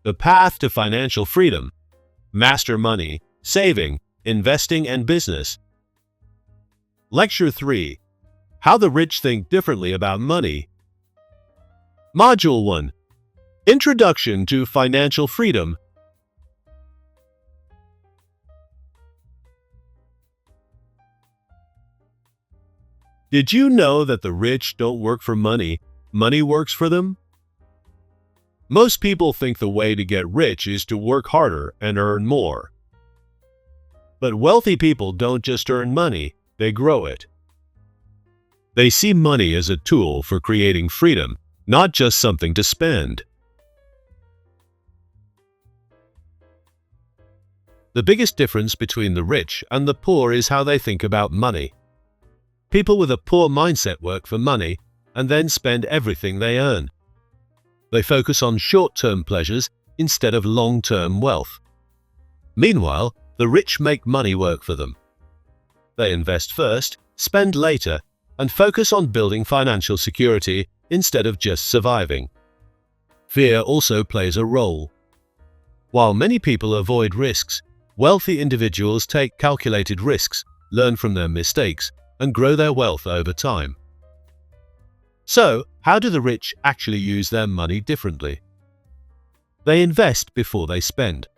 The path to financial freedom. Master money, saving, investing, and business. Lecture 3. How the rich think differently about money. Module 1. Introduction to Financial Freedom. Did you know that the rich don't work for money? Money works for them? Most people think the way to get rich is to work harder and earn more. But wealthy people don't just earn money, they grow it. They see money as a tool for creating freedom, not just something to spend. The biggest difference between the rich and the poor is how they think about money. People with a poor mindset work for money and then spend everything they earn. They focus on short-term pleasures instead of long-term wealth. Meanwhile, the rich make money work for them. They invest first, spend later, and focus on building financial security instead of just surviving. Fear also plays a role. While many people avoid risks, wealthy individuals take calculated risks, learn from their mistakes, and grow their wealth over time. So, how do the rich actually use their money differently? They invest before they spend.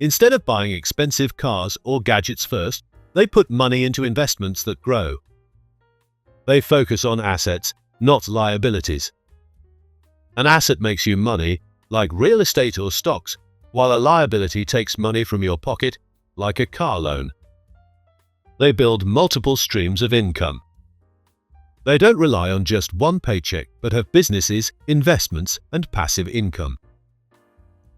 Instead of buying expensive cars or gadgets first, they put money into investments that grow. They focus on assets, not liabilities. An asset makes you money, like real estate or stocks, while a liability takes money from your pocket, like a car loan. They build multiple streams of income. They don't rely on just one paycheck, but have businesses, investments, and passive income.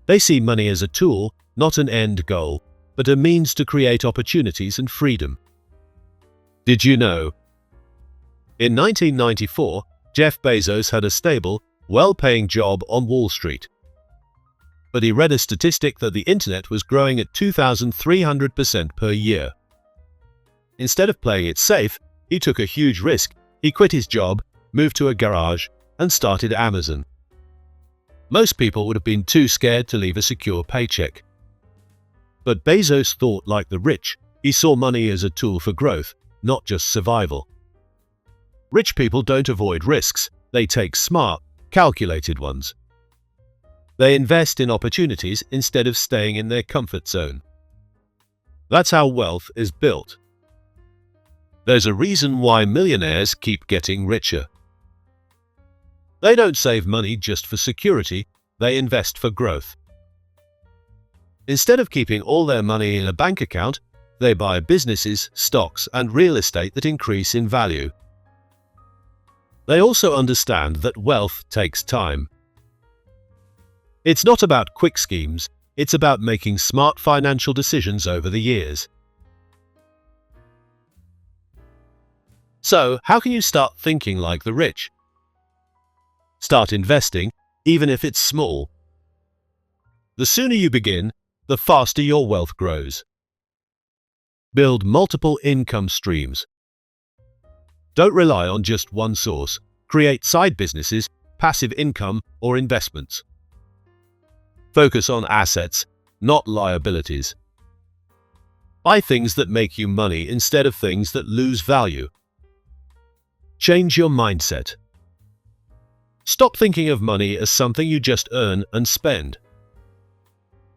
They see money as a tool, not an end goal, but a means to create opportunities and freedom. Did you know? In 1994, Jeff Bezos had a stable, well-paying job on Wall Street. But he read a statistic that the internet was growing at 2,300% per year. Instead of playing it safe, he took a huge risk. He quit his job, moved to a garage, and started Amazon. Most people would have been too scared to leave a secure paycheck. But Bezos thought like the rich. He saw money as a tool for growth, not just survival. Rich people don't avoid risks. They take smart, calculated ones. They invest in opportunities instead of staying in their comfort zone. That's how wealth is built. There's a reason why millionaires keep getting richer. They don't save money just for security, they invest for growth. Instead of keeping all their money in a bank account, they buy businesses, stocks, and real estate that increase in value. They also understand that wealth takes time. It's not about quick schemes, it's about making smart financial decisions over the years. So, how can you start thinking like the rich? Start investing, even if it's small. The sooner you begin, the faster your wealth grows. Build multiple income streams. Don't rely on just one source. Create side businesses, passive income, or investments. Focus on assets, not liabilities. Buy things that make you money instead of things that lose value. Change your mindset. Stop thinking of money as something you just earn and spend.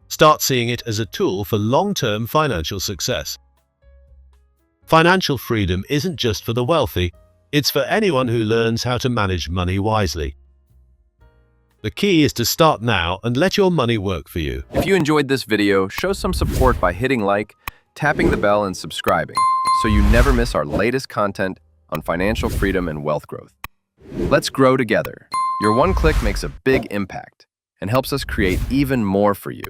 Start seeing it as a tool for long-term financial success. Financial freedom isn't just for the wealthy, it's for anyone who learns how to manage money wisely. The key is to start now and let your money work for you. If you enjoyed this video, show some support by hitting like, tapping the bell, and subscribing, so you never miss our latest content on financial freedom and wealth growth. Let's grow together. Your one click makes a big impact and helps us create even more for you.